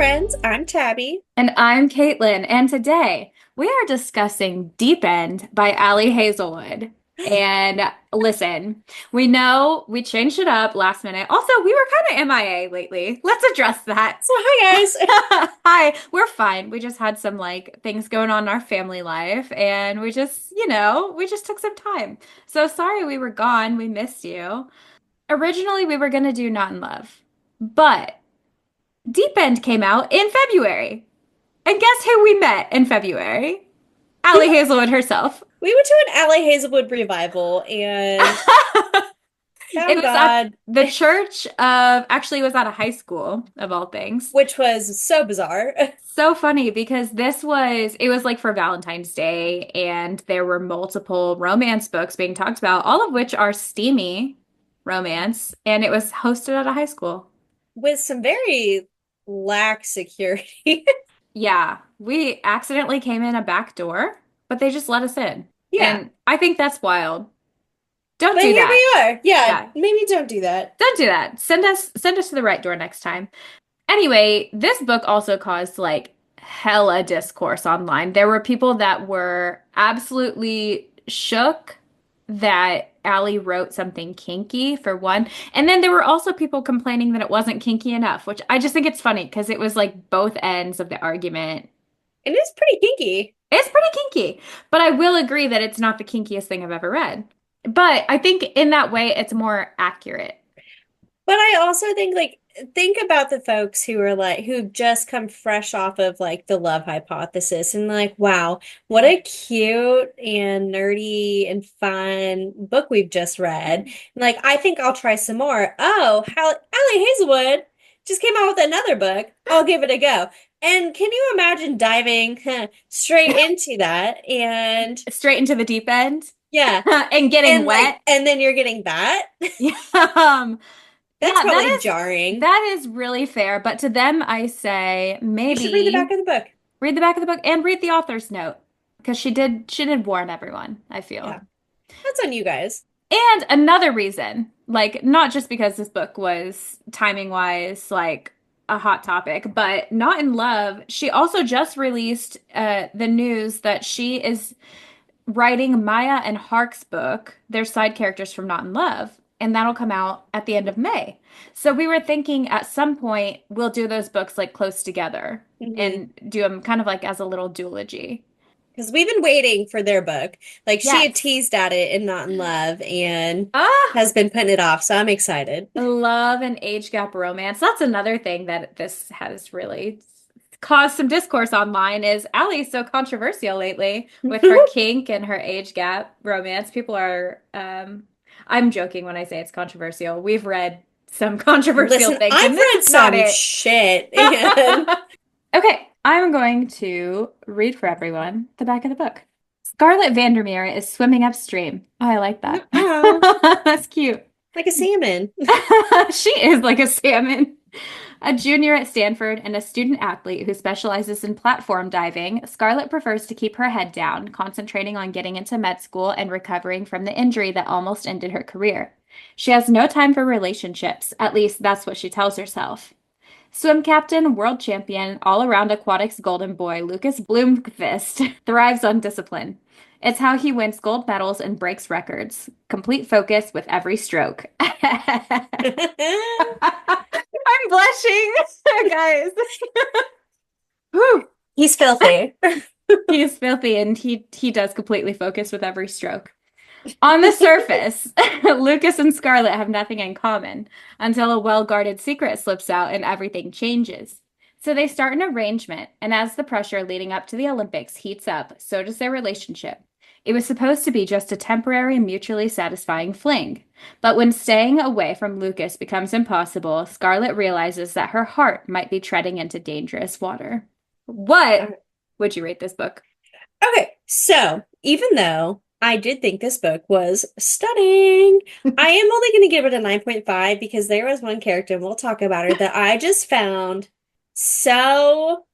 friends. I'm Tabby. And I'm Caitlin, and today we are discussing Deep End by Ali Hazelwood. And listen, we know we changed it up last minute. Also, we were kind of MIA lately. Let's address that. So, hi guys. Hi, we're fine. We just had some things going on in our family life, and we just took some time. So sorry we were gone. We missed you. Originally, we were going to do Not in Love, but Deep End came out in February. And guess who we met in February? Ali Hazelwood herself. We went to an Ali Hazelwood revival and It found was at God, the church of, actually, it was at a high school of all things. which was so bizarre. So funny because it was like for Valentine's Day, and there were multiple romance books being talked about, all of which are steamy romance, and it was hosted at a high school. With some very lax security. Yeah, we accidentally came in a back door, but they just let us in. Yeah, And I think that's wild. Don't but do here that. we are. Yeah, Yeah. maybe don't do that. Don't do that. Send us to the right door next time. Anyway, this book also caused hella discourse online. There were people that were absolutely shook that Allie wrote something kinky for one. And then there were also people complaining that it wasn't kinky enough, which I just think it's funny because it was like both ends of the argument. And it's pretty kinky. It's pretty kinky, but I will agree that it's not the kinkiest thing I've ever read. But I think in that way, it's more accurate. But I also think about the folks who are who just come fresh off of the love hypothesis and wow, what a cute and nerdy and fun book we've just read. And I think I'll try some more. Oh, how Allie Hazelwood just came out with another book. I'll give it a go. And can you imagine diving straight into that and Straight into the deep end yeah, and getting and wet. and then you're getting that? Yeah, um, That's yeah, probably jarring. that is really fair. But to them, I say You should read the back maybe of the book. read the back of the book and read the author's note because she did warn everyone, I Yeah. feel. That's on you guys. And another reason, like not just because this book was timing wise like a hot topic, but Not in Love, she also just released the news that she is writing Maya and Hark's book, their side characters from Not in Love, and that'll come out at the end of May. So we were thinking at some point we'll do those books like close together Hmm. and do them kind of like as a little duology. Because we've been waiting for their book. She had Yes. teased at it in Not in Love and Ah, has been putting it off, so I'm excited. love and age gap romance. That's another thing that this has really caused some discourse online is Allie's so controversial lately with her kink and her age gap romance. People are I'm joking when I say it's controversial. We've read some controversial Listen, things, I've and this read is not some it. shit and Okay, I'm going to read for everyone the back of the book. Scarlett Vandermeer is swimming upstream. Oh, I like that. oh, That's cute. like a salmon. She is like a salmon. A junior at Stanford and a student athlete who specializes in platform diving, Scarlett prefers to keep her head down, concentrating on getting into med school and recovering from the injury that almost ended her career. She has no time for relationships, at least that's what she tells herself. Swim captain, world champion, all-around aquatics golden boy Lucas Bloomqvist thrives on discipline. It's how he wins gold medals and breaks records. Complete focus with every stroke. I'm blushing, guys. Whew. He's filthy. He is filthy and he does completely focus with every stroke. On the surface, Lucas and Scarlett have nothing in common until a well-guarded secret slips out and everything changes. So they start an arrangement, and as the pressure leading up to the Olympics heats up, so does their relationship. It was supposed to be just a temporary, mutually satisfying fling. But when staying away from Lucas becomes impossible, Scarlett realizes that her heart might be treading into dangerous water. What would you rate this book? Okay, so even though I did think this book was stunning, I am only going to give it a 9.5 because there was one character, and we'll talk about her, that I just found so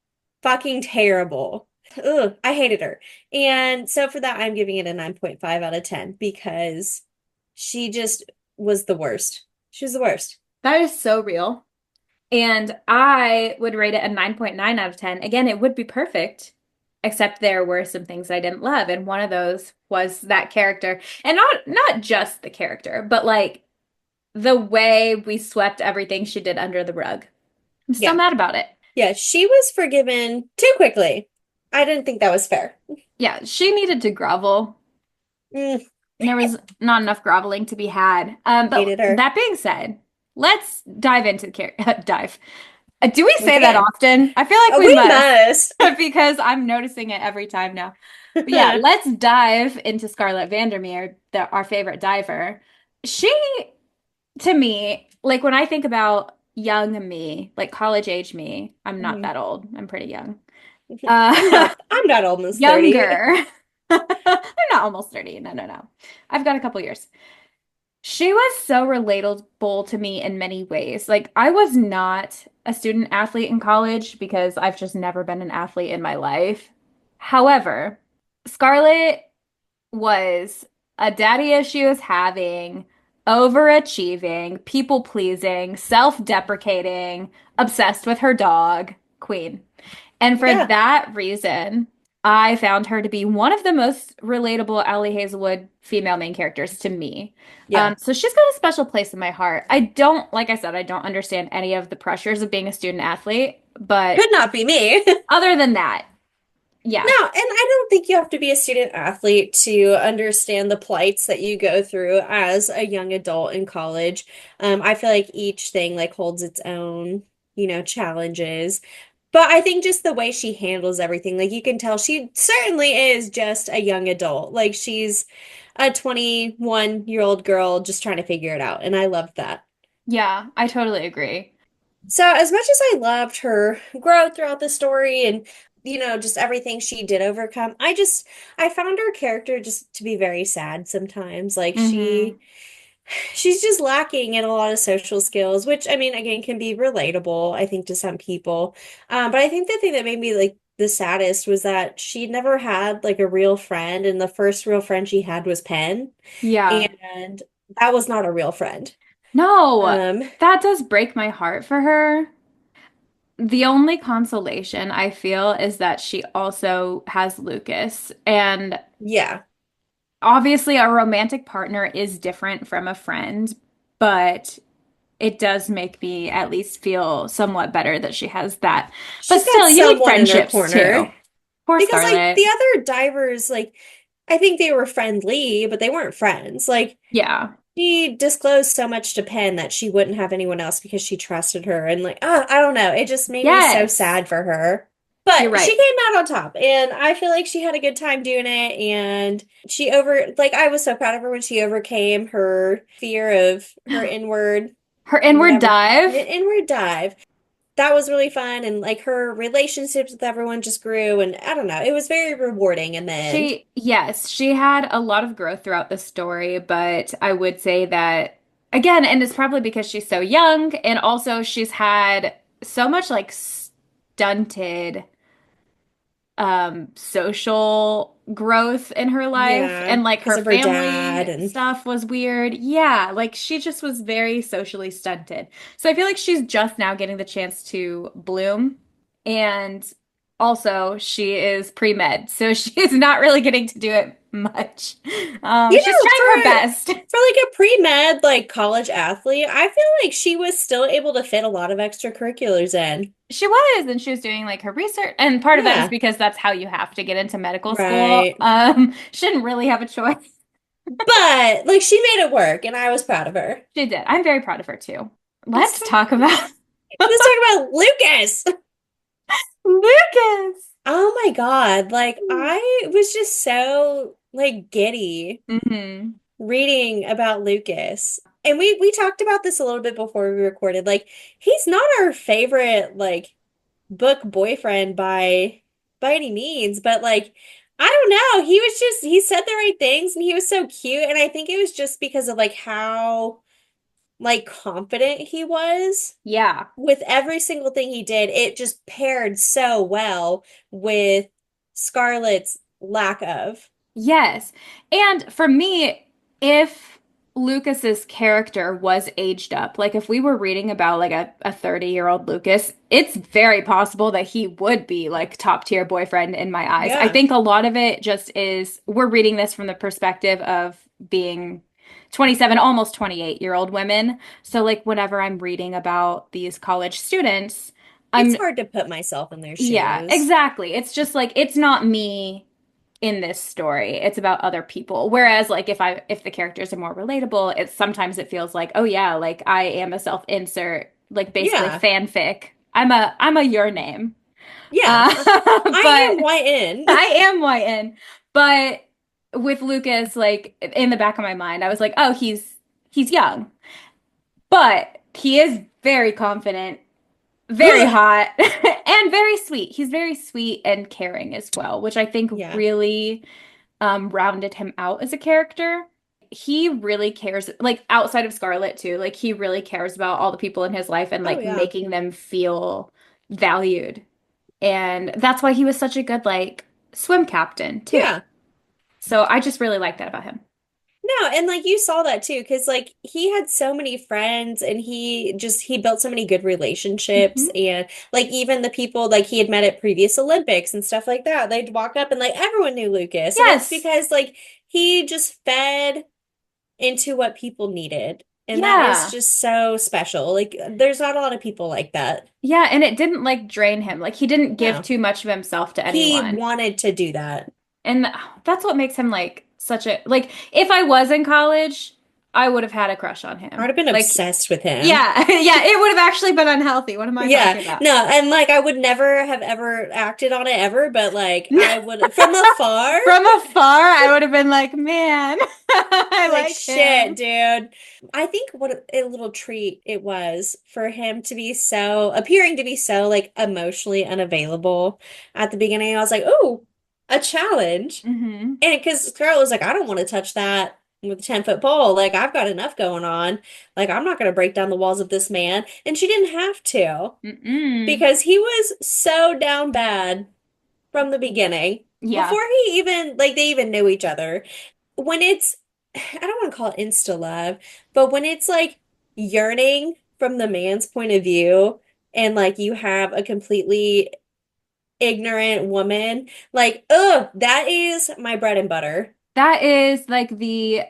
fucking terrible. Ugh, I hated her. And so for that, I'm giving it a 9.5 out of 10 because she just was the worst. She was the worst. That is so real. And I would rate it a 9.9 out of 10. Again, it would be perfect, except there were some things I didn't love, and one of those was that character. And not just the character, but like the way we swept everything she did under the rug. I'm still Yeah. mad about it. Yeah, she was forgiven too quickly. I didn't think that was fair. Yeah, she needed to grovel. Mm, There was not enough groveling to be had. But hated her. that being said, let's dive into the character. Dive. Do we We say that can. often? I feel like we We must must. because I'm noticing it every time now. But yeah, let's dive into Scarlett Vandermeer, our favorite diver. She, to me, like when I think about young me, like college age me, I'm not Mhm. that old. I'm pretty young. I'm Uh, not. I'm not almost 30. younger. I'm not almost 30. No, no, no. I've got a couple years. She was so relatable to me in many ways. Like, I was not a student athlete in college because I've just never been an athlete in my life. However, Scarlett was a daddy issues having, overachieving, people pleasing, self-deprecating, obsessed with her dog, queen. And for Yeah. that reason, I found her to be one of the most relatable Ali Hazelwood female main characters to me. Yeah. So she's got a special place in my heart. I don't, like I said, I don't understand any of the pressures of being a student athlete, Could but not be me. other than that, No, yeah, and I don't think you have to be a student athlete to understand the plights that you go through as a young adult in college. I feel like each thing like holds its own, challenges. But I think just the way she handles everything, like you can tell she certainly is just a young adult. Like she's a 21-year-old girl just trying to figure it out. And I loved that. yeah, I totally agree. So as much as I loved her growth throughout the story and just everything she did overcome, I found her character just to be very sad sometimes. Like Hmm. she's just lacking in a lot of social skills, which I mean again can be relatable, I think, to some people. But I think the thing that made me like the saddest was that she never had like a real friend, and the first real friend she had was Penn, Yeah. and that was not a real friend. No, Um, that does break my heart for her. The only consolation I feel is that she also has Lucas. And yeah. obviously, a romantic partner is different from a friend, but it does make me at least feel somewhat better that she has that. But She's got still, you need someone in her friendships corner. too. Poor Because like Scarlett. the other divers, like I think they were friendly, but they weren't friends. Like Yeah. she disclosed so much to Penn that she wouldn't have anyone else because she trusted her. And like, I don't know. It just made me so Yes, sad for her. you're But she right. came out on top, and I feel like she had a good time doing it. And like, I was so proud of her when she overcame her fear of her inward, Her inward whatever, dive. inward dive. That was really fun, and like her relationships with everyone just grew, and I don't know, it was very rewarding in the end. Yes, she had a lot of growth throughout the story, but I would say that again, and it's probably because she's so young, and also she's had so much like stunted social growth in her life, Yeah, and like because her of her dad. family And stuff was weird. Yeah, like she just was very socially stunted. So I feel like she's just now getting the chance to bloom. And also she is pre-med, so she's not really getting to do it much. She's trying her best. for like a pre-med like college athlete, I feel like she was still able to fit a lot of extracurriculars in. She was, and she was doing like her research, and part of that is Yeah, because that's how you have to get into medical school. right. She didn't really have a choice. But like she made it work, and I was proud of her. She did. I'm very proud of her too. Let's Let's talk talk about let's talk about Lucas. Lucas. Oh my God, like I was just so like giddy Hmm. reading about Lucas. And we talked about this a little bit before we recorded. Like he's not our favorite like book boyfriend by any means, but like I don't know, he said the right things and he was so cute, and I think it was just because of like how like confident he was Yeah. with every single thing he did. It just paired so well with Scarlett's lack of. Yes. And for me, if Lucas's character was aged up. Like if we were reading about like a 30-year-old Lucas, it's very possible that he would be like top tier boyfriend in my eyes. I Yeah. think a lot of it just is we're reading this from the perspective of being 27, almost 28-year-old women. So like whenever I'm reading about these college students, It's I'm hard to put myself in their yeah, shoes. exactly. It's just like it's not me in this story. It's about other people. Whereas like if the characters are more relatable, it's sometimes it feels like, oh yeah, like I am a self-insert, like basically Yeah. fanfic. I'm a your name. Yeah. Uh, I but am YN. I am YN. But with Lucas, like in the back of my mind, I was like, oh, he's young. But he is very confident, very hot, and very sweet. He's very sweet and caring as well, which I think Yeah. really rounded him out as a character. He really cares, like outside of Scarlet too, like he really cares about all the people in his life and Oh like yeah. making them feel valued. And that's why he was such a good like swim captain too. Yeah. So I just really like that about him. No, and like you saw that too, because like he had so many friends and he built so many good relationships Hmm. and like even the people like he had met at previous Olympics and stuff like that, they'd walk up and like everyone knew Lucas. And it's Yes. because like he just fed into what people needed. And that is Yeah. just so special. Like there's not a lot of people like that. Yeah, and it didn't like drain him. Like he didn't give No. too much of himself to He anyone. wanted to do that. And that's what makes him like such a like if I was in college, I would have had a crush on I would him. have been Like obsessed with him. yeah, yeah, it would have actually been unhealthy. What am I Yeah, talking about? no, and like I would never have ever acted on it ever, but like I would from afar, From afar, I would have been like, man, I like like shit, him. dude. I think what a little treat it was for him to be so appearing to be so like emotionally unavailable at the beginning. I was like, oh, a challenge. Hmm. And because Scarlett was like, I don't want to touch that with a 10-foot pole. Like I've got enough going on. Like I'm not going to break down the walls of this man. And she didn't have to. Mm-mm. Because he was so down bad from the beginning Yeah. before he even like they even knew each other. When it's I don't want to call it insta love, but when it's like yearning from the man's point of view and like you have a completely ignorant woman, like that is my bread and butter. That is like the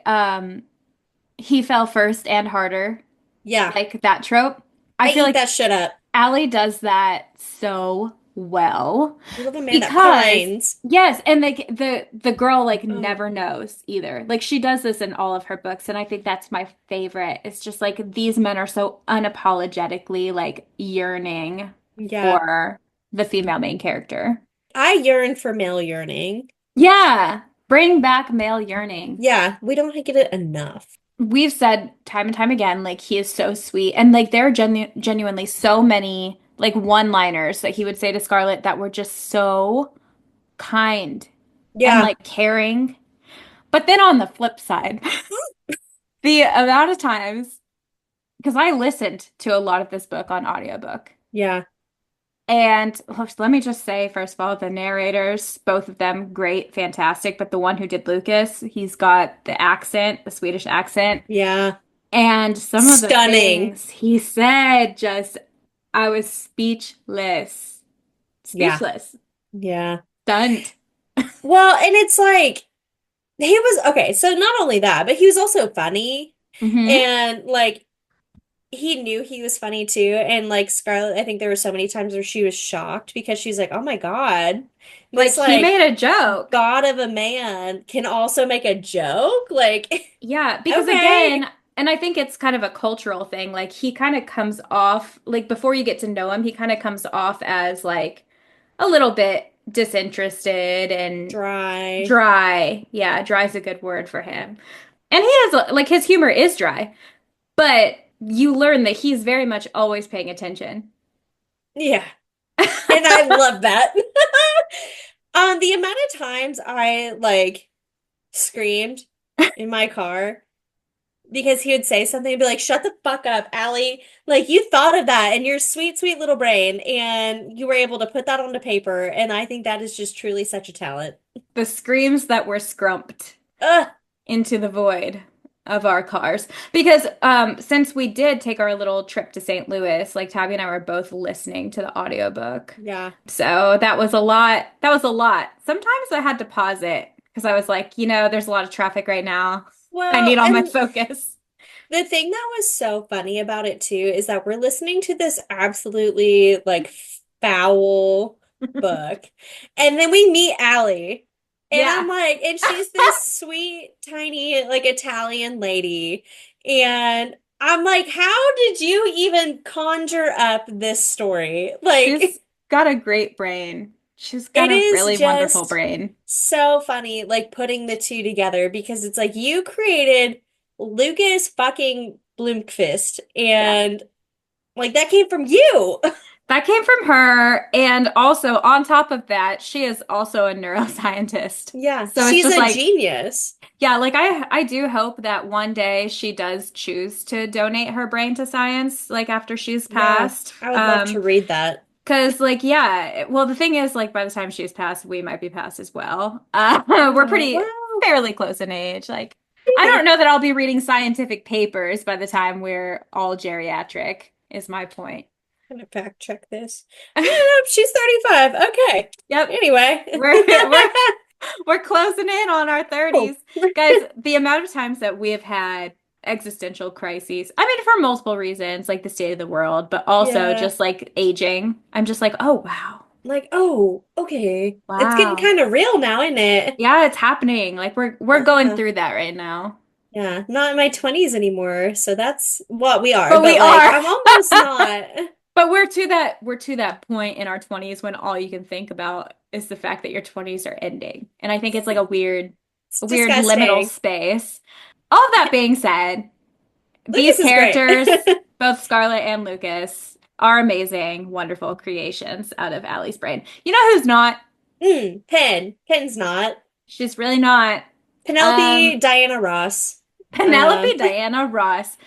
he fell first and harder, Yeah, like that trope. I I feel eat like that shit up. Allie does that so well I love a man that because pines. yes, and like the girl like Oh, never knows either. Like she does this in all of her books, and I think that's my favorite. It's just like these men are so unapologetically like yearning yeah. for the female main character. I yearn for male yearning. Yeah, bring back male yearning. Yeah, we don't get it enough. We've said time and time again, like he is so sweet, and like there are genuinely so many like one-liners that he would say to Scarlett that were just so kind and Yeah. like caring. But then on the flip side, the amount of times, because I listened to a lot of this book on audiobook, Yeah. and let me just say, first of all, the narrators, both of them great, fantastic, but the one who did Lucas, he's got the accent, the Swedish accent. Yeah. And some of the Stunning. things he said just, I was speechless. Yeah. Speechless. Yeah. Stunned. Well, and it's like he was okay, so not only that, but he was also funny Hmm. and like he knew he was funny too. And like Scarlett, I think there were so many times where she was shocked because she's like, "Oh my God, Like this he like made a joke. God of a man can also make a joke?" Like, Yeah, because okay. again, and I think it's kind of a cultural thing. Like he kind of comes off, like before you get to know him, he kind of comes off as like a little bit disinterested and Dry. dry. Yeah, dry is a good word for him. And he has like his humor is dry, but you learn that he's very much always paying attention. Yeah. And I love that. The amount of times I like screamed in my car because he would say something and be like, "Shut the fuck up, Allie. Like you thought of that in your sweet, sweet little brain and you were able to put that onto paper." And I think that is just truly such a talent. The screams that were scrumped Ugh, into the void. of our cars because since we did take our little trip to St. Louis, like Tabby and I were both listening to the audiobook. Yeah. So that was a lot. That was a lot. Sometimes I had to pause it because I was like, there's a lot of traffic right now. I Well, need all my and focus. the thing that was so funny about it too is that we're listening to this absolutely like foul book. And then we meet Allie. And I'm Yeah. like, and she's this sweet, tiny, like Italian lady. And I'm like, how did you even conjure up this story? She's Like, got a great brain. She's got it a is really wonderful just brain. so funny, like putting the two together because it's like you created Lucas fucking Bloomquist, Yeah. and like that came from you. That came from her. And also, on top of that, she is also a neuroscientist. Yeah, So it's she's just a like, genius. yeah, like I do hope that one day she does choose to donate her brain to science, like after she's Yeah, passed. I would love to read that. 'Cause like yeah, well the thing is like by the time she's passed, we might be passed as well. We're Oh, pretty well, fairly close in age. Like I yeah. don't know that I'll be reading scientific papers by the time we're all geriatric, is my point. I'm gonna fact check this. Yeah, no, she's 35. Okay. Yep. Anyway. We're we're closing in on our 30s. Oh, Guys, the amount of times that we have had existential crises, I mean, for multiple reasons, like the state of the world, but also yeah. just like aging. I'm just like, oh, wow. Like, oh, okay. It's getting Wow. kind of real now, isn't it? Yeah, it's happening. Like we're going Yeah. through that right now. Yeah, not in my 20s anymore. So that's what we are. But But we like, are. I'm almost not. But we're to that point in our 20s when all you can think about is the fact that your 20s are ending. And I think it's like a weird It's a weird liminal disgusting. space. All of that being said, these Lucas is great. characters, both Scarlett and Lucas, are amazing, wonderful creations out of Allie's brain. You know who's not? Penn. Penn's not. She's really not. Penelope, Um, Diana Ross. Penelope Diana Ross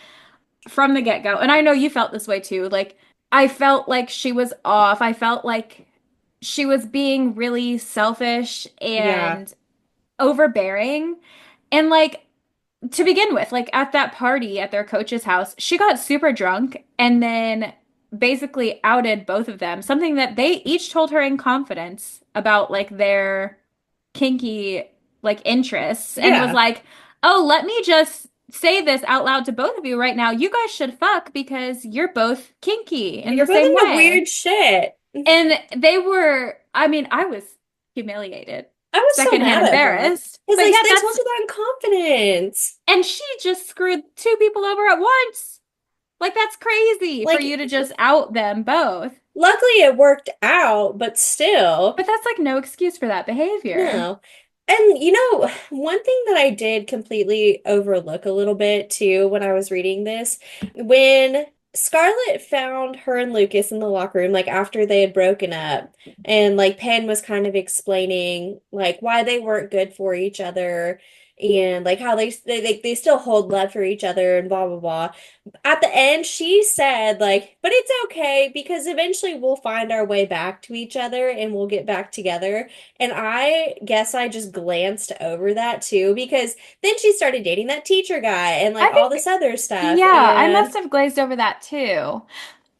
from the get-go. And I know you felt this way too. Like, I felt like she was off. I felt like she was being really selfish Yeah. and overbearing. And like, to begin with, like at that party at their coach's house, she got super drunk and then basically outed both of them, something that they each told her in confidence about like their kinky like interests and was Yeah. like, "Oh, let me just say this out loud to both of you right now. You guys should fuck because you're both kinky in You're the both same into way." weird shit. And they were, I mean, I was humiliated, I was so secondhand mad at her. embarrassed. Because But like yeah, they told that's you that in confidence. and she just screwed two people over at once. Like, that's crazy for you Like, to just out them both. luckily it worked out, but still. But that's like no excuse for that behavior. No. And you know, one thing that I did completely overlook a little bit too when I was reading this, when Scarlett found her and Lucas in the locker room, like after they had broken up, and like Penn was kind of explaining like why they weren't good for each other and like how they still hold love for each other and blah blah blah. At the end, she said, like, but it's okay because eventually we'll find our way back to each other and we'll get back together. And I guess I just glanced over that too because then she started dating that teacher guy and like I all think, this other stuff. yeah, I And must have glazed over that too.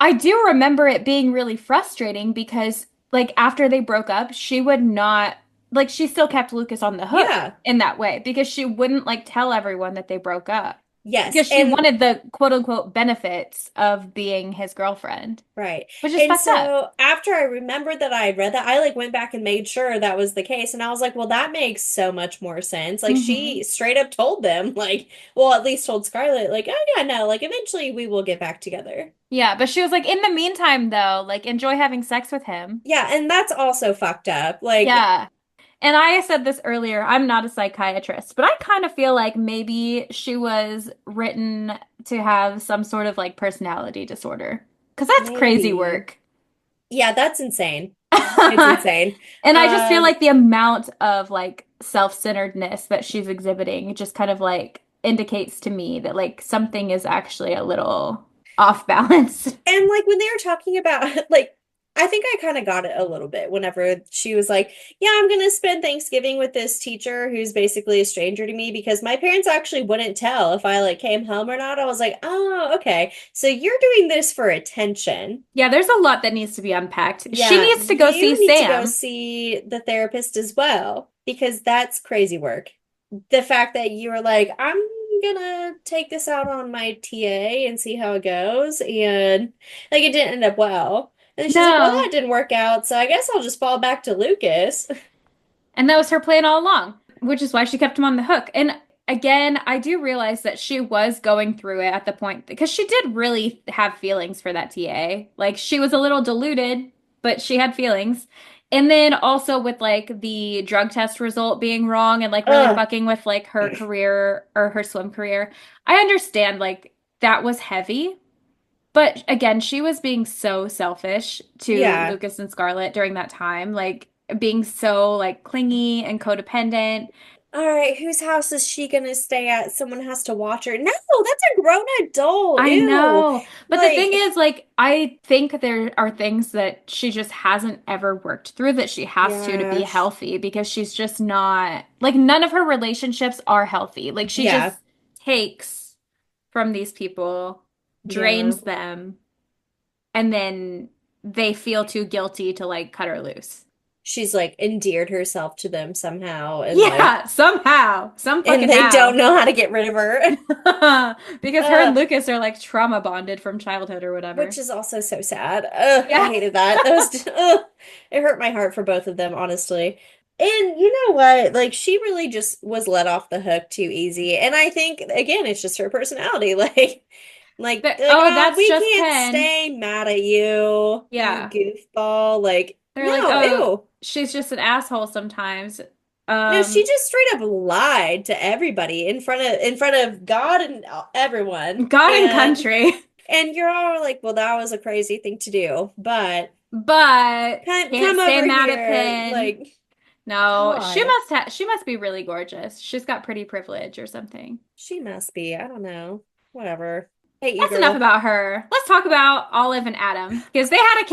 I do remember it being really frustrating because, like, after they broke up, she would not, like, she still kept Lucas on the hook yeah, in that way because she wouldn't, like, tell everyone that they broke up yes. because she And wanted the quote unquote benefits of being his girlfriend, right. which is And fucked up. so after I remembered that I had read that, I like went back and made sure that was the case. And I was like, well, that makes so much more sense. Like Hmm. she straight up told them, like, well, at least told Scarlett, like, oh yeah, no, like eventually we will get back together. Yeah, but she was like, in the meantime, though, like, enjoy having sex with him. Yeah, and that's also fucked up. Like, Yeah. And I said this earlier, I'm not a psychiatrist, but I kind of feel like maybe she was written to have some sort of like personality disorder. Because that's crazy maybe. work. Yeah, that's insane. It's insane. And I just feel Um, like the amount of like self-centeredness that she's exhibiting just kind of like indicates to me that like something is actually a little off balance. and like when they were talking about like I think I kind of got it a little bit whenever she was like, "Yeah, I'm gonna spend Thanksgiving with this teacher who's basically a stranger to me because my parents actually wouldn't tell if I like came home or not." I was like, "Oh, okay. So you're doing this for attention." Yeah, there's a lot that needs to be unpacked. She Yeah, needs to go see you need to go Sam. see the therapist as well because that's crazy work. The fact that you were like, I'm gonna take this out on my TA and see how it goes, and like it didn't end up well. And then she's like, well, that No. didn't work out, so I guess I'll just fall back to Lucas. And that was her plan all along, which is why she kept him on the hook. And again, I do realize that she was going through it at the point because she did really have feelings for that TA. Like she was a little deluded, but she had feelings. And then also with like the drug test result being wrong and like really Ugh, fucking with like her career or her swim career. I understand like that was heavy. But again, she was being so selfish to yeah. Lucas and Scarlett during that time, like being so like clingy and codependent. All right, whose house is she gonna stay at? Someone has to watch her. No, that's a grown adult. I Ew. know. But the thing Like, is, like, I think there are things that she just hasn't ever worked through that she has to be yeah, healthy because she's just not, like, none of her relationships are healthy. Like, she yeah, just takes from these people, yeah. drains them, and then they feel too guilty to, like, cut her loose. She's like endeared herself to them somehow, and like, Yeah, somehow, some and fucking they don't how. know how to get rid of her. Because her and Uh, Lucas are like trauma bonded from childhood or which whatever. is also so sad. I Yeah. hated that. That was just, it hurt my heart for both of them, honestly. And you know what? Like she really just was let off the hook too easy. And I think again, it's just her personality. But Like, oh, oh, that's we just can't Pen. stay mad at you, you Yeah. goofball. Like, They're like, no, oh, ew. she's just an asshole sometimes. No, she Um, just straight up lied to everybody in front of God and everyone. God and country, And you're all like, well, that was a crazy thing to do, but but can't come stay over mad at here. Penn. Like, No, God, she must be really gorgeous. She's got pretty privilege or something. she must be. I don't know. Whatever. Hate you, That's enough girl. about her. Let's talk about Olive and Adam because they had a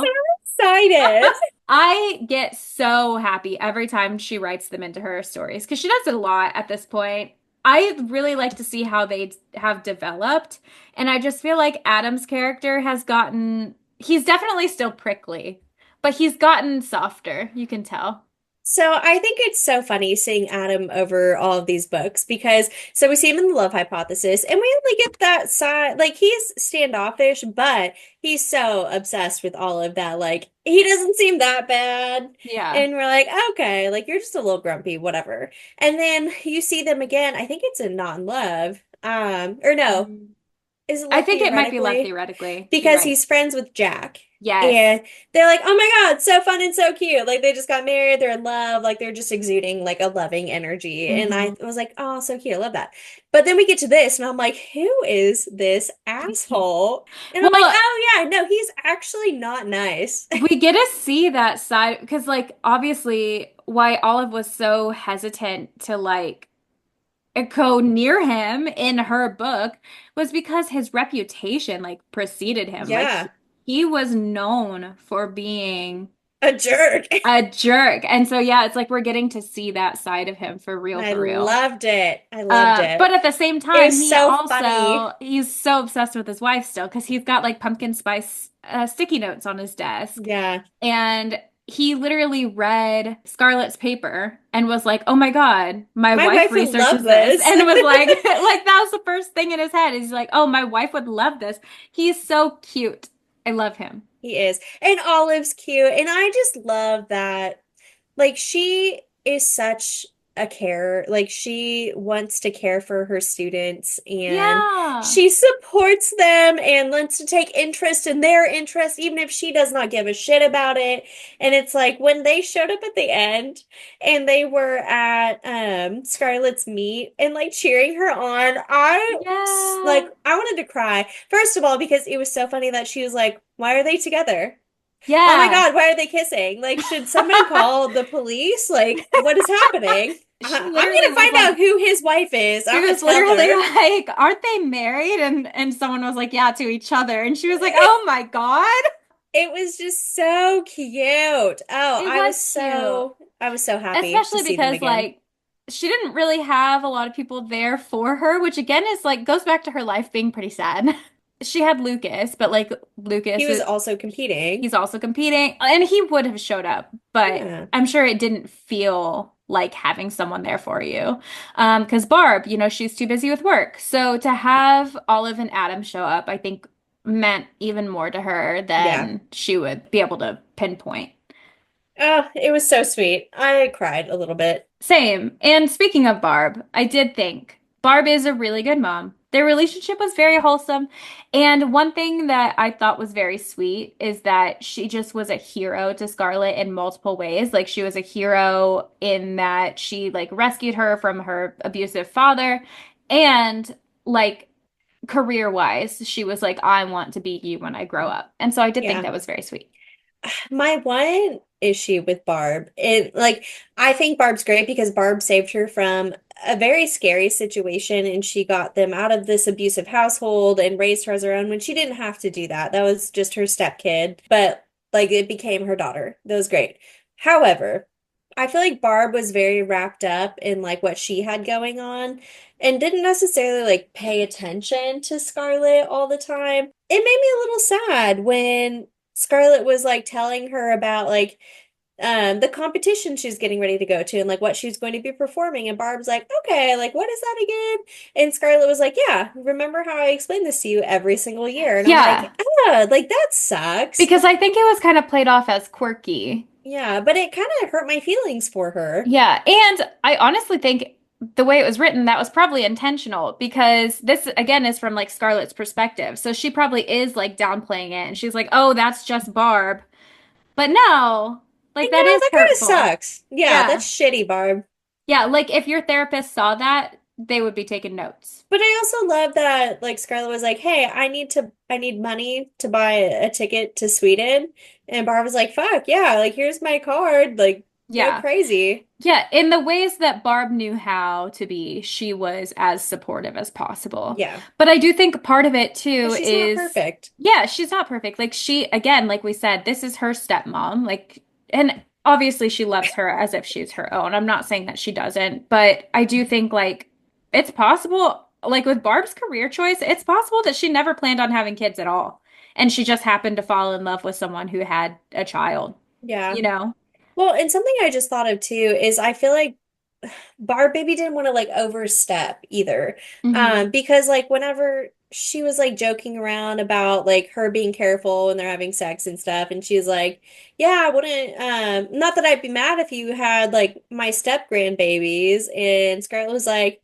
So cameo. excited. I get so happy every time she writes them into her stories because she does it a lot at this point. I really like to see how they have developed, and I just feel like Adam's character has gotten, he's definitely still prickly, but he's gotten softer, you can tell. So I think it's so funny seeing Adam over all of these books because so we see him in the Love Hypothesis and we only get that side like he's standoffish, but he's so obsessed with all of that. Like he doesn't seem that bad. Yeah. And we're like, okay, like you're just a little grumpy, whatever. And then you see them again. I think it's in Not in Love. Or no, Mm. is it I Love think it might be love Theoretically? theoretically. You're Because right. he's friends with Jack. Yes. And they're like, oh my God, so fun and so cute. Like they just got married, they're in love, like they're just exuding like a loving energy. And I Hmm. was like, oh, so cute. I love that. But then we get to this, and I'm like, who is this asshole? And I'm like, Well, oh yeah, no, he's actually not nice. we get to see that side because, like, obviously, why Olive was so hesitant to like go near him in her book was because his reputation like preceded him. Like Yeah, he was known for being a jerk. a jerk. And so yeah, it's like we're getting to see that side of him And I for real. loved it. I loved But it. at the same It time, was so funny. he's so obsessed with his wife still because he's got like pumpkin spice sticky notes on his desk. Yeah. And he literally read Scarlett's paper and was like, "Oh my God, my My wife wife would love researches this." this. And was like, like that was the first thing in his head. He's like, "Oh, my wife would love this." He's so cute. I love him. He is. And Olive's cute. And I just love that. Like, she is such a care. Like, she wants to care for her students and Yeah. she supports them and wants to take interest in their interest, even if she does not give a shit about it. And it's like when they showed up at the end and they were at Scarlett's meet and like cheering her on, Yeah. I wanted to cry. First of all, because it was so funny that she was like, why are they together? Oh my Yeah. God, why are they kissing? Like, should somebody call the police? Like, what is happening? She I'm literally gonna was find like, out who his wife is. she I'm gonna was tell literally her. like, "Aren't they married?" And someone was like, "Yeah, to each other." And she was like, "Oh my God." It was just so cute. Oh, It was cute. I was so happy to Especially see them because again. like she didn't really have a lot of people there for her, which again is like goes back to her life being pretty sad. She had Lucas, but like He Lucas was also competing. he's also competing and he would have showed up, but Yeah. I'm sure it didn't feel like having someone there for you. 'Cause Barb, she's too busy with work. So to have Olive and Adam show up, I think meant even more to her Yeah. than she would be able to pinpoint. Oh, it was so sweet. I cried a little bit. Same. And speaking of Barb, I did think Barb is a really good mom. Their relationship was very wholesome. And one thing that I thought was very sweet is that she just was a hero to Scarlett in multiple ways. Like she was a hero in that she like rescued her from her abusive father and like career-wise, she was like, I want to be you when I grow up. And so I did think Yeah. that was very sweet. My one issue with Barb, it like I think Barb's great because Barb saved her from a very scary situation and she got them out of this abusive household and raised her as her own when she didn't have to do that. That was just her stepkid, but like it became her daughter. That was great. However, I feel like Barb was very wrapped up in like what she had going on and didn't necessarily like pay attention to Scarlett all the time. It made me a little sad when Scarlett was like telling her about like the competition she's getting ready to go to and like what she's going to be performing and Barb's like, "Okay, like what is that again?" And Scarlett was like, "Yeah, remember how I explain this to you every single year?" And I'm Yeah, like, "Ah, like that sucks." because I think it was kind of played off as quirky. Yeah, but it kind of hurt my feelings for her. Yeah, and I honestly think the way it was written, that was probably intentional because this again is from like Scarlett's perspective. So she probably is like downplaying it and she's like, "Oh, that's just Barb." But no, I like that know is that kind of hurtful. sucks. Yeah, Yeah. that's shitty, Barb. Yeah, like if your therapist saw that, they would be taking notes. But I also love that like Scarlett was like, "Hey, I need money to buy a ticket to Sweden." And Barb was like, "Fuck, yeah, like here's my card. Like go Yeah. crazy." Yeah, in the ways that Barb knew how to be, she was as supportive as possible. Yeah. But I do think part of it But too she's not is, perfect. yeah, she's not perfect. Like she, again, like we said, this is her stepmom. Like, and obviously she loves her as if she's her own. I'm not saying that she doesn't, but I do think like it's possible, like with Barb's career choice, it's possible that she never planned on having kids at all. And she just happened to fall in love with someone who had a child, Yeah. you know? Well, and something I just thought of too is I feel like Barb maybe didn't want to like overstep either. Hmm. Because like whenever she was like joking around about like her being careful when they're having sex and stuff, and she was like, "Yeah, I wouldn't not that I'd be mad if you had like my step grandbabies." And Scarlett was like,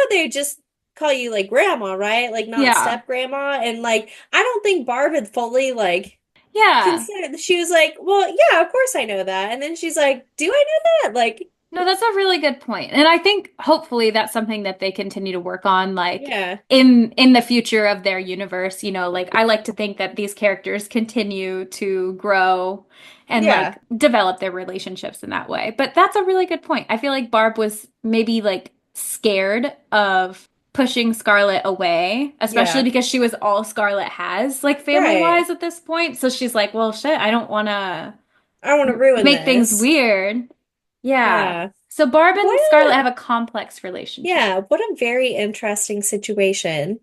they just call you like grandma, right? Like not Yeah. step grandma. And like I don't think Barb had fully like Yeah. considered she was like, "Well, yeah, of course I know that." And then she's like, "Do I know that?" Like, No, that's a really good point. And I think hopefully that's something that they continue to work on like yeah. in the future of their universe, like I like to think that these characters continue to grow and Yeah. like develop their relationships in that way. But that's a really good point. I feel like Barb was maybe like scared of pushing Scarlett away, especially Yeah. because she was all Scarlett has like Right. family-wise at this point. So she's like, "Well, shit, I don't want to I want to ruin make things this. weird." Yeah. Yeah. So Barb What and Scarlett a, have a complex relationship. yeah, what a very interesting situation.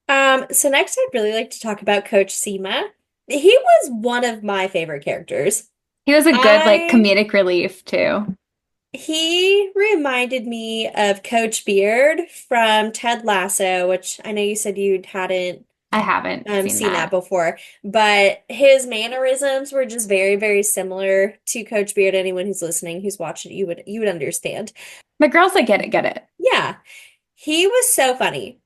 So next I'd really like to talk about Coach Seema. He was one of my favorite characters. He was a good like I comedic relief too. He reminded me of Coach Beard from Ted Lasso, which I know you said you hadn't I haven't seen seen that that. before, but his mannerisms were just very, very similar to Coach Beard. Anyone who's listening, who's watched it, you would understand. But girls that get it, get it. Yeah, he was so funny.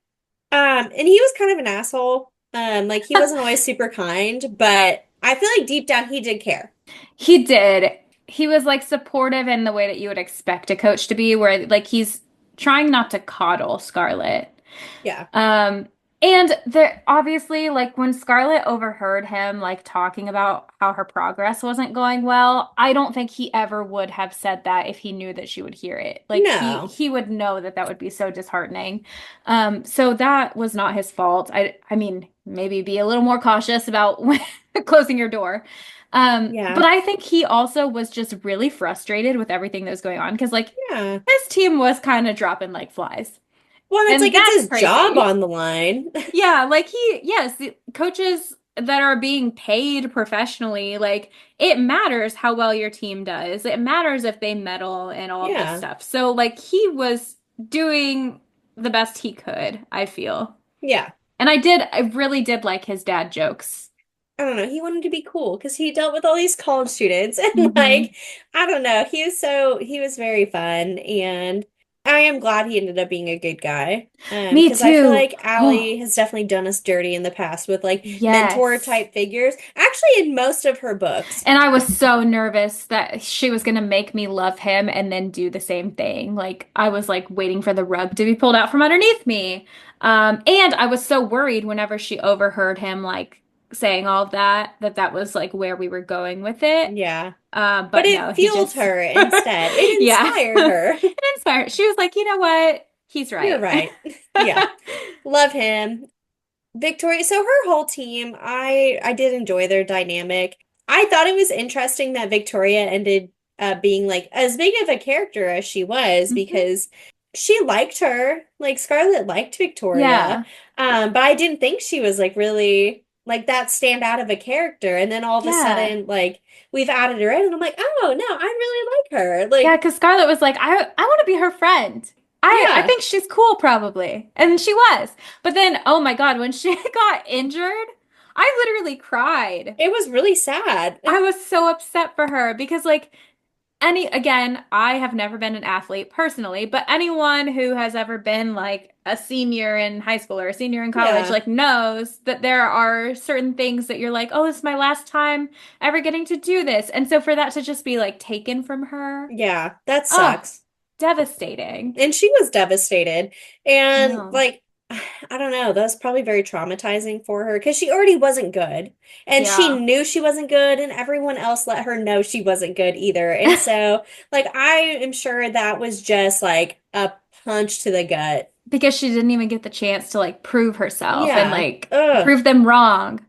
And he was kind of an asshole. Like he wasn't always super kind, but I feel like deep down he did care. He did. He was like supportive in the way that you would expect a coach to be, where like he's trying not to coddle Scarlett. Yeah. Um, And there obviously, like when Scarlett overheard him like talking about how her progress wasn't going well, I don't think he ever would have said that if he knew that she would hear it. Like No. he would know that that would be so disheartening. So that was not his fault. I mean, maybe be a little more cautious about closing your door. But Yeah. I think he also was just really frustrated with everything that was going on because like Yeah. his team was kind of dropping like flies. Well, it's And like it's that's his job crazy. on the line. Yeah, like yes, the coaches that are being paid professionally, like it matters how well your team does. It matters if they medal and all of this Yeah. stuff. So, like, he was doing the best he could, I feel. Yeah. And I really did like his dad jokes. I don't know. He wanted to be cool because he dealt with all these college students and Hmm. I don't know. He was very fun and I am glad he ended up being a good guy. Me Because I feel too. like Oh, Allie has definitely done us dirty in the past with like mentor yes. type figures. Actually, in most of her books. And I was so nervous that she was gonna make me love him and then do the same thing. Like I was like waiting for the rug to be pulled out from underneath me. And I was so worried whenever she overheard him like saying all of that, that that was like where we were going with it. Yeah. But But no, it he fueled just, her instead. It yeah, inspired her. it inspired. She was like, you know what? He's You're right. right. Yeah. Love him. Victoria, so her whole team, I did enjoy their dynamic. I thought it was interesting that Victoria ended up being like as big of a character as she was Hmm. because she liked her. Like Scarlett liked Victoria. Yeah, But I didn't think she was like really like that stand out of a character. And then all of a yeah. sudden, like we've added her in, and I'm like, oh no, I really like her. Yeah, Like, because Scarlett was like, I want to be her friend. I yeah, think she's cool, probably. And she was. But then, oh my God, when she got injured, I literally cried. it was really sad. I was so upset for her because, like, again, I have never been an athlete personally, but anyone who has ever been like a senior in high school or a senior in college, Yeah, like, knows that there are certain things that you're like, oh, this is my last time ever getting to do this. And so for that to just be like taken from her, yeah, that oh, sucks. devastating. And she was devastated. And No. like, I don't know, that's probably very traumatizing for her because she already wasn't good. And she Yeah. knew she wasn't good, and everyone else let her know she wasn't good either. And so, like, I am sure that was just like a punch to the gut. Because she didn't even get the chance to like prove herself and Yeah. like Ugh. prove them wrong.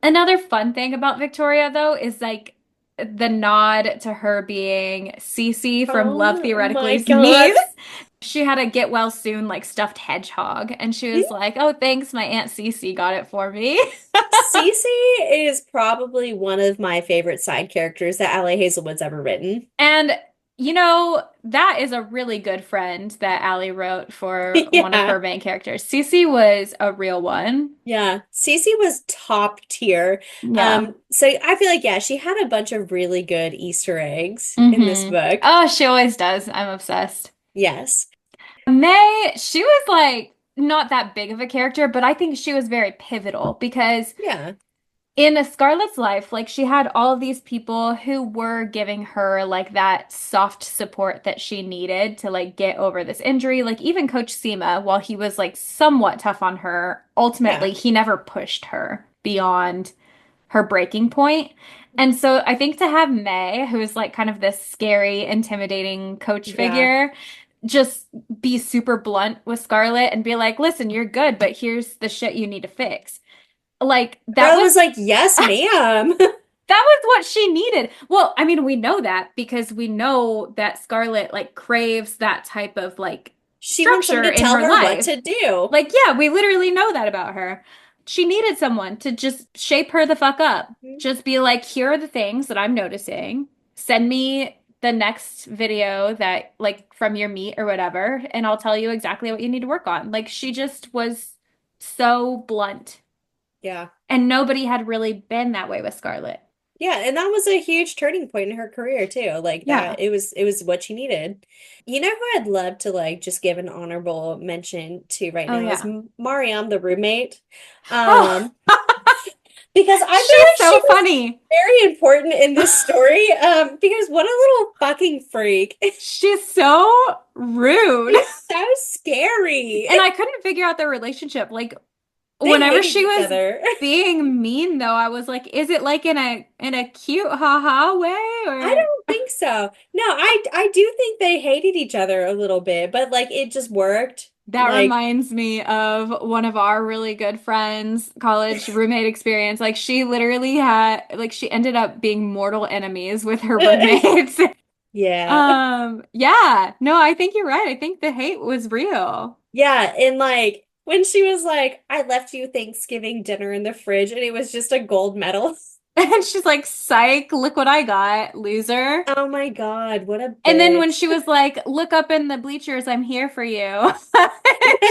Another fun thing about Victoria though is like the nod to her being Cece from Love Oh my Theoretically's God. niece. She had a get well soon like stuffed hedgehog and she was like, "Oh, thanks, my Aunt Cece got it for me." Cece is probably one of my favorite side characters that Ali Hazelwood's ever written. And that is a really good friend that Allie wrote for one of Yeah. her main characters. Cece was a real one. Yeah, Cece was top tier. Yeah. So I feel like yeah, she had a bunch of really good Easter eggs in this Mm-hmm. book. Oh, she always does. I'm obsessed. Yes. May, she was like not that big of a character, but I think she was very pivotal because Yeah. in a Scarlett's life, like she had all of these people who were giving her like that soft support that she needed to like get over this injury. Like even Coach Seema, while he was like somewhat tough on her, ultimately Yeah. he never pushed her beyond her breaking point. And so I think to have May, who's like kind of this scary, intimidating coach Yeah. figure, just be super blunt with Scarlett and be like, listen, you're good, but here's the shit you need to fix. Like Scarlett was like, "Yes, ma'am." that was what she needed. Well, I mean, we know that because we know that Scarlett like craves that type of like She wants someone structure to in tell her her what life. to do. Like, yeah, we literally know that about her. She needed someone to just shape her the fuck up. Mhm. Just be like, here are the things that I'm noticing. Send me the next video that, like, from your meet or whatever, and I'll tell you exactly what you need to work on. Like, she just was so blunt. Yeah. And nobody had really been that way with Scarlett. Yeah, and that was a huge turning point in her career too. Like that Yeah. it was what she needed. You know who I'd love to like just give an honorable mention to right Oh, now is yeah. Mariam, the roommate. Oh, Um, because I feel she's like she so was funny. very important in this story. Because what a little fucking freak. She's so rude. She's so scary. And I couldn't figure out their relationship. Like, They Whenever hated she each was other. being mean though, I was like, is it like in a cute haha way I or don't think so. No, I do think they hated each other a little bit, but like it just worked. that Like reminds me of one of our really good friends' college roommate experience. Like she literally had like she ended up being mortal enemies with her roommates. yeah. Yeah, no, I think you're right. I think the hate was real. Yeah, and like when she was like, I left you Thanksgiving dinner in the fridge and it was just a gold medal. And she's like, psych, look what I got, loser. Oh my God, what a And then when bitch. she was like, look up in the bleachers, I'm here for you.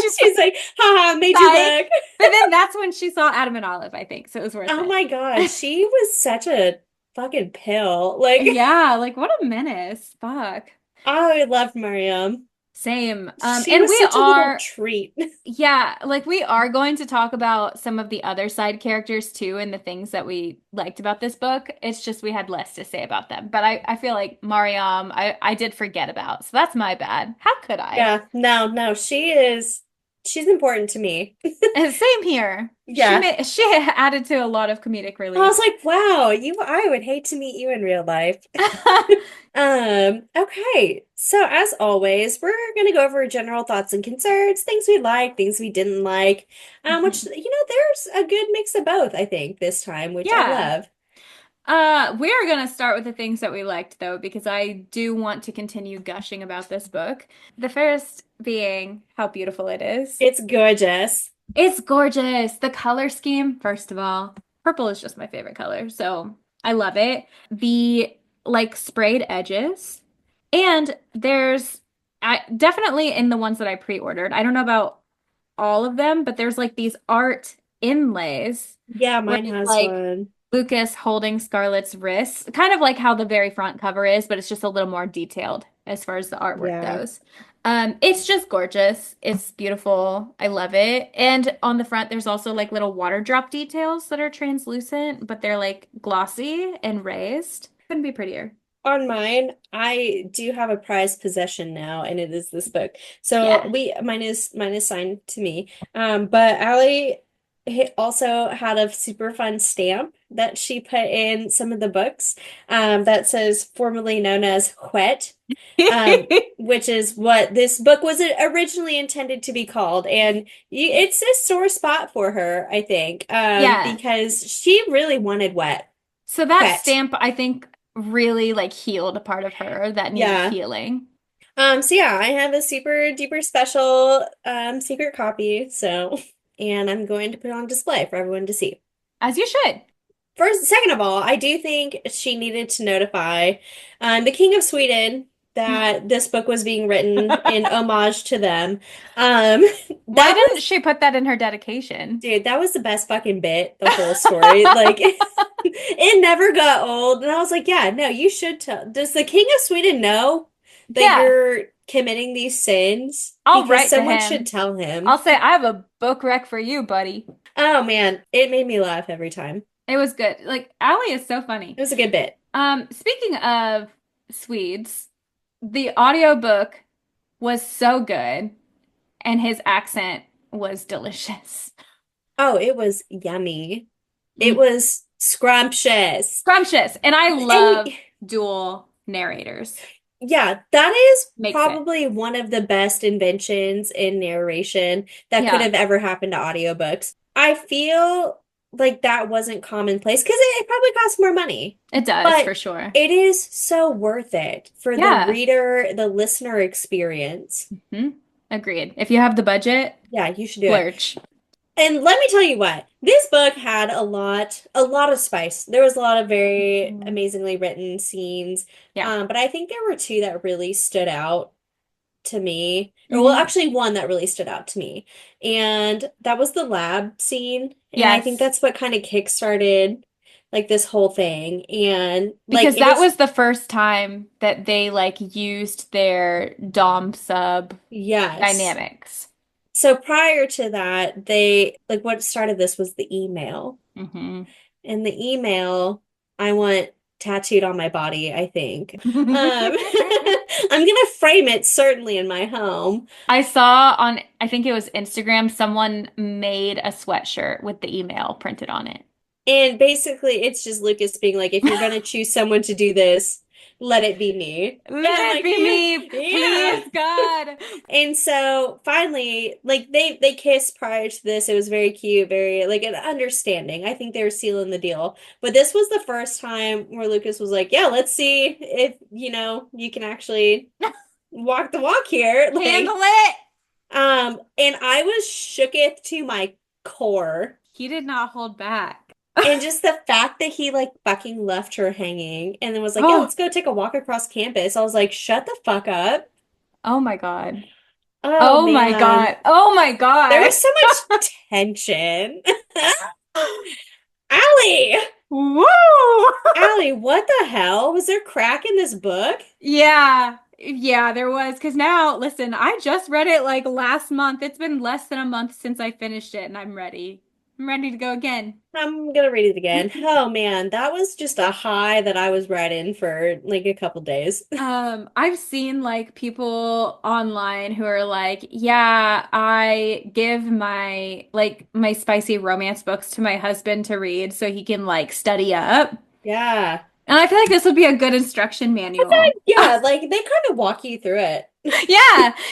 She's She's like, haha, made you look. psych. But then that's when she saw Adam and Olive, I think. So it was worth Oh it. my God, she was such a fucking pill. Like, Yeah, like what a menace. Fuck. I loved Mariam. Same. She And was we such a little are, treat. yeah, like we are going to talk about some of the other side characters too and the things that we liked about this book. It's just we had less to say about them. But I feel like Mariam, I did forget about. So that's my bad. How could I? Yeah, no, no, she's important to me. And same here. Yeah. She added to a lot of comedic I was relief. like, wow, I would hate to meet you in real life. Okay. So as always, we're gonna go over general thoughts and concerns, things we like, things we didn't like. Which, Mhm. there's a good mix of both, I think, this time, which I Yeah. love. We are gonna start with the things that we liked though, because I do want to continue gushing about this book. The first being how beautiful it is. It's gorgeous. It's gorgeous. The color scheme, first of all, purple is just my favorite color, so I love it. The like sprayed edges, and there's I definitely in the ones that I pre-ordered. I don't know about all of them, but there's like these art inlays Yeah, where mine it's has like one. Lucas holding Scarlett's wrists, kind of like how the very front cover is, but it's just a little more detailed as far as the artwork Yeah. goes. It's just gorgeous. It's beautiful. I love it. And on the front, there's also like little water drop details that are translucent, but they're like glossy and raised. Couldn't be prettier. On mine, I do have a prized possession now, and it is this book. So Yeah. mine is signed to me. But Allie also had a super fun stamp that she put in some of the books, that says formerly known as Whet, um, which is what this book was originally intended to be called. And it's a sore spot for her, I think, Yeah. because she really wanted Wet. So that Wet. stamp, I think, really like healed a part of her that needed Yeah. healing. So yeah, I have a super duper special secret copy, so and I'm going to put it on display for everyone to see. As you should. First, second of all, I do think she needed to notify the King of Sweden that this book was being written in homage to them. Um, Why that didn't was, she put that in her dedication? dude, that was the best fucking bit, the whole story. Like, it never got old. And I was like, yeah, no, you should tell. Does the King of Sweden know that Yeah, you're committing these sins? I'll Because write to someone should him. tell I'll him. say, I have a book rec for you, buddy. Oh man, it made me laugh every time. It was good. Like, Allie is so funny. It was a good bit. Speaking of Swedes, the audiobook was so good, and his accent was delicious. Oh, it was yummy. It Mm. was scrumptious. Scrumptious. And I And love dual narrators. yeah, that is Makes it. probably one of the best inventions in narration that could Yeah, have ever happened to audiobooks. I feel like that wasn't commonplace because it probably costs more money, it does for but sure. it is so worth it for the Yeah. reader, the listener experience. Hmm. Agreed. If you have the budget, Yeah, you should do it. splurge. And let me tell you what, this book had a lot of spice. There was a lot of very Mhm. amazingly written scenes. Yeah. But I think there were two that really stood out to me. Or well, Hmm. actually one that really stood out to me. And that was the lab scene. And I think Yes. that's what kind of kickstarted like this whole thing. And like Because it that is, was the first time that they like used their dom sub yes. dynamics. So prior to that, they like what started this was the email. Hmm. And the email I want tattooed on my body, I think. Um, I'm gonna frame it certainly in my home. I saw on, I think it was Instagram, someone made a sweatshirt with the email printed on it. And basically, it's just Lucas being like, if you're gonna choose someone to do this, let it be me. And I'm Let it like, be yeah, me, yeah. please, God. And so finally, like they kissed prior to this. It was very cute, very like an understanding. I think they were sealing the deal. But this was the first time where Lucas was like, yeah, let's see if, you can actually walk the walk here. Handle Like, it. and I was shooketh to my core. He did not hold back. And just the fact that he like fucking left her hanging and then was like, yeah, Oh, let's go take a walk across campus. I was like, shut the fuck up. oh my God. Oh Oh my God. man. Oh my There God. was so much tension. Allie! Woo! Allie, what the hell? Was there crack in this book? Yeah. Yeah, there was. Because now, listen, I just read it like last month. It's been less than a month since I finished it, and I'm ready. I'm ready to go again. I'm gonna read it again. Oh man, that was just a high that I was riding for like a couple days. I've seen like people online who are like, yeah, I give my spicy romance books to my husband to read so he can like study up. Yeah. And I feel like this would be a good instruction manual. Yeah, like they kind of walk you through it. Yeah.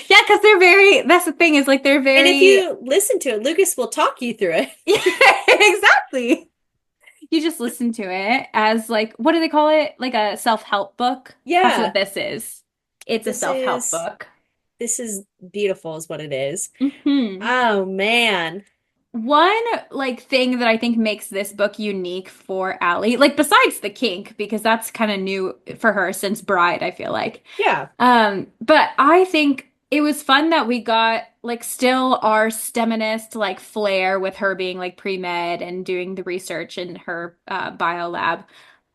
Yeah, because they're very, that's the thing is like they're And if very, you listen to it, Lucas will talk you through it. yeah, exactly. You just listen to it as like, what do they call it? Like a self-help book. That's what Yeah. this is. It's a This self-help is book. this is beautiful is what it is. Hmm. Oh man. One like thing that I think makes this book unique for Allie, like besides the kink, because that's kind of new for her since Bride, I feel like. Yeah. But I think it was fun that we got like still our STEMinist like flair with her being like pre-med and doing the research in her bio lab.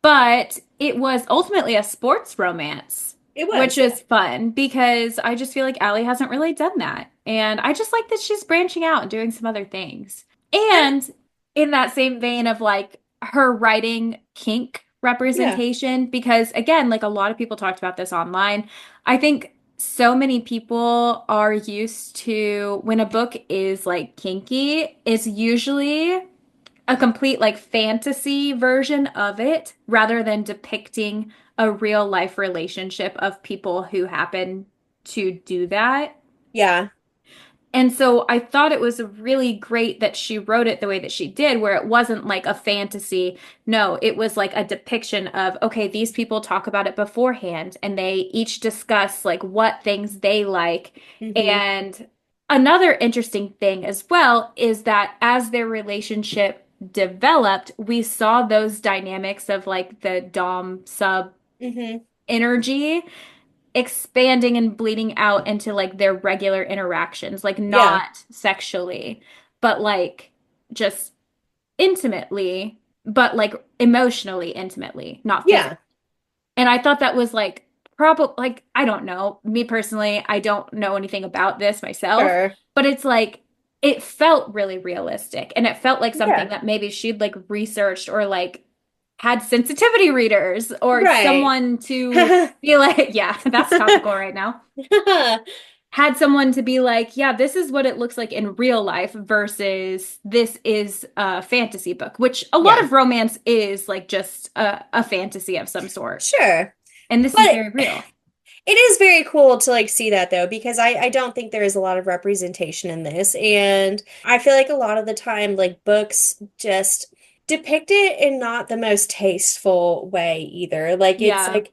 But it was ultimately a sports romance, It which was. Yeah. is fun because I just feel like Allie hasn't really done that. And I just like that she's branching out and doing some other things. I And in that same vein of like her writing kink yeah. representation, because again, like a lot of people talked about this online. I think so many people are used to when a book is like kinky, it's usually a complete like fantasy version of it rather than depicting a real life relationship of people who happen to do that. Yeah. And so I thought it was really great that she wrote it the way that she did, where it wasn't like a fantasy. No, it was like a depiction of, okay, these people talk about it beforehand and they each discuss like what things they like. Hmm. And another interesting thing as well is that as their relationship developed, we saw those dynamics of like the Dom sub Hmm. energy expanding and bleeding out into like their regular interactions, like Yeah. not sexually, but like just intimately, but like emotionally intimately, not physically. Yeah. And I thought that was like probably like I don't know, me personally, I don't know anything about this myself, Sure. but it's like it felt really realistic and it felt like something Yeah. that maybe she'd like researched or like had sensitivity readers or Right. someone to be like, yeah, that's topical right now. Had someone to be like, yeah, this is what it looks like in real life versus this is a fantasy book, which a lot Yeah. of romance is like just a fantasy of some sort. Sure. And this is But very real. it is very cool to like see that though, because I don't think there is a lot of representation in this. And I feel like a lot of the time, like books just depict it in not the most tasteful way either. Like it's Yeah. like,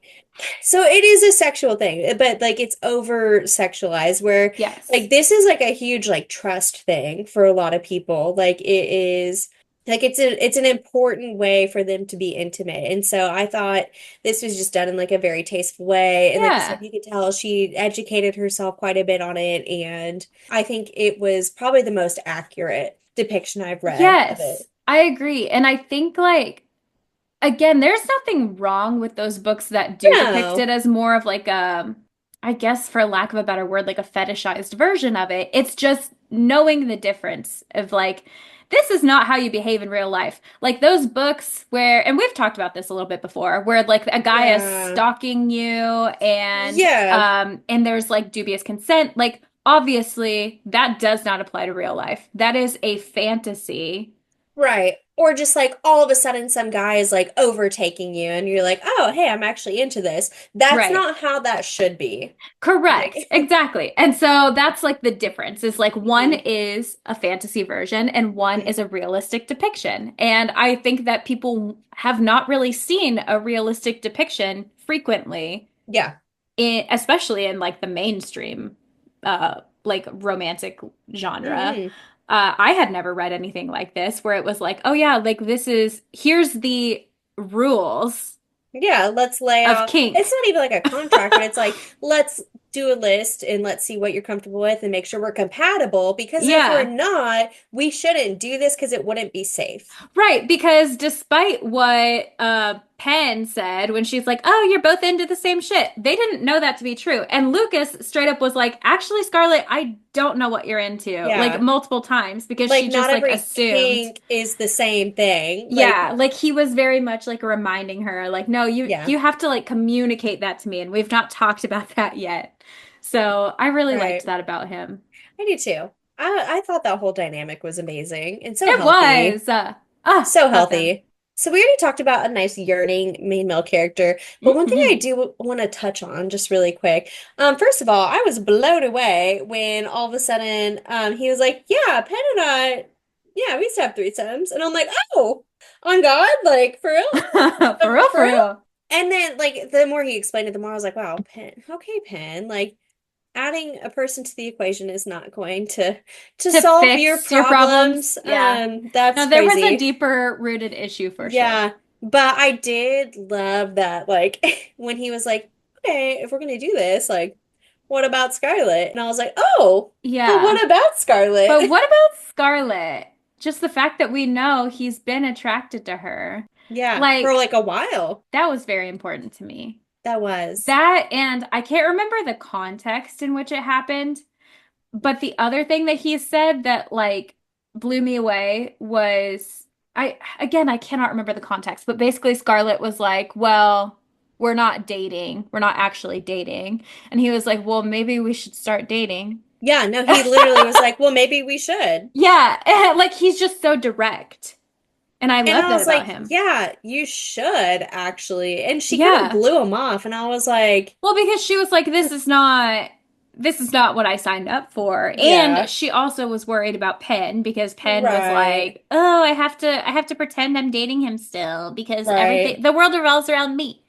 so it is a sexual thing, but like it's over sexualized where Yes. like this is like a huge like trust thing for a lot of people. Like it is like it's an important way for them to be intimate. And so I thought this was just done in like a very tasteful way. And like you said, Yeah. you could tell she educated herself quite a bit on it. And I think it was probably the most accurate depiction I've read of Yes. it. I agree. And I think like again, there's nothing wrong with those books that do depict No. it as more of like I guess for lack of a better word, like a fetishized version of it. It's just knowing the difference of like, this is not how you behave in real life. Like those books where, and we've talked about this a little bit before, where like a guy is Yeah. stalking you Yeah. and there's like dubious consent. Like obviously that does not apply to real life. That is a fantasy. Right. Or just like all of a sudden some guy is like overtaking you and you're like, oh, hey, I'm actually into this. That's Right. not how that should be. Correct. Like, Exactly. And so that's like the difference is like one mhm, is a fantasy version and one is a realistic depiction. And I think that people have not really seen a realistic depiction frequently, yeah. especially in like the mainstream like romantic genre. Hmm. I had never read anything like this where it was like, oh yeah, like this is here's the rules Yeah, let's lay of out. It's kink. not even like a contract, but it's like, let's do a list and let's see what you're comfortable with and make sure we're compatible. Because if we're Yeah. not, we shouldn't do this because it wouldn't be safe. Right, because despite what Penn said when she's like, "Oh, you're both into the same shit," they didn't know that to be true. And Lucas straight up was like, "Actually, Scarlett, I don't know what you're into," like Yeah. multiple times because Like, she not just like every assumed. kink is the same thing. Like, Yeah, like he was very much like reminding her, like, "No, you yeah, you have to like communicate that to me, and we've not talked about that yet." So I really liked right. that about him. I do too. I thought that whole dynamic was amazing and so It healthy. was. So Love them. healthy. So we already talked about a nice yearning main male character, but one thing I Hmm. do want to touch on just really quick. First of all, I was blown away when all of a sudden he was like, "Yeah, Penn and I, yeah, we used to have threesomes," and I'm like, "Oh, on God, like for real, For real, for for real." real. And then like the more he explained it, the more I was like, "Wow, Penn, okay, Penn, like." Adding a person to the equation is not going to To solve your fix your problems. problems. Yeah. That's No, there was a crazy. deeper rooted issue for sure. Yeah, but I did love that, like, when he was like, okay, if we're gonna do this, like, what about Scarlett? And I was like, oh, but Yeah. what about But Scarlett? what about Scarlett? Just the fact that we know he's been attracted to her. Yeah, for Like, like a while. that was very important to me. That was. That, and I can't remember the context in which it happened, but the other thing that he said that like blew me away was I cannot remember the context, but basically Scarlett was like, "Well, we're not dating. We're not actually dating." And he was like, "Well, maybe we should start dating." Yeah, no, he literally was like, well, maybe we should. Yeah, like he's just so direct. And I And love I that was about like, him. yeah, you should actually. And she kind of Yeah. blew him off, and I was like, Well, because she was like, this is not what I signed up for. And yeah, she also was worried about Penn because Penn was right, like, oh, I have to pretend I'm dating him still because right. everything, the world revolves around me.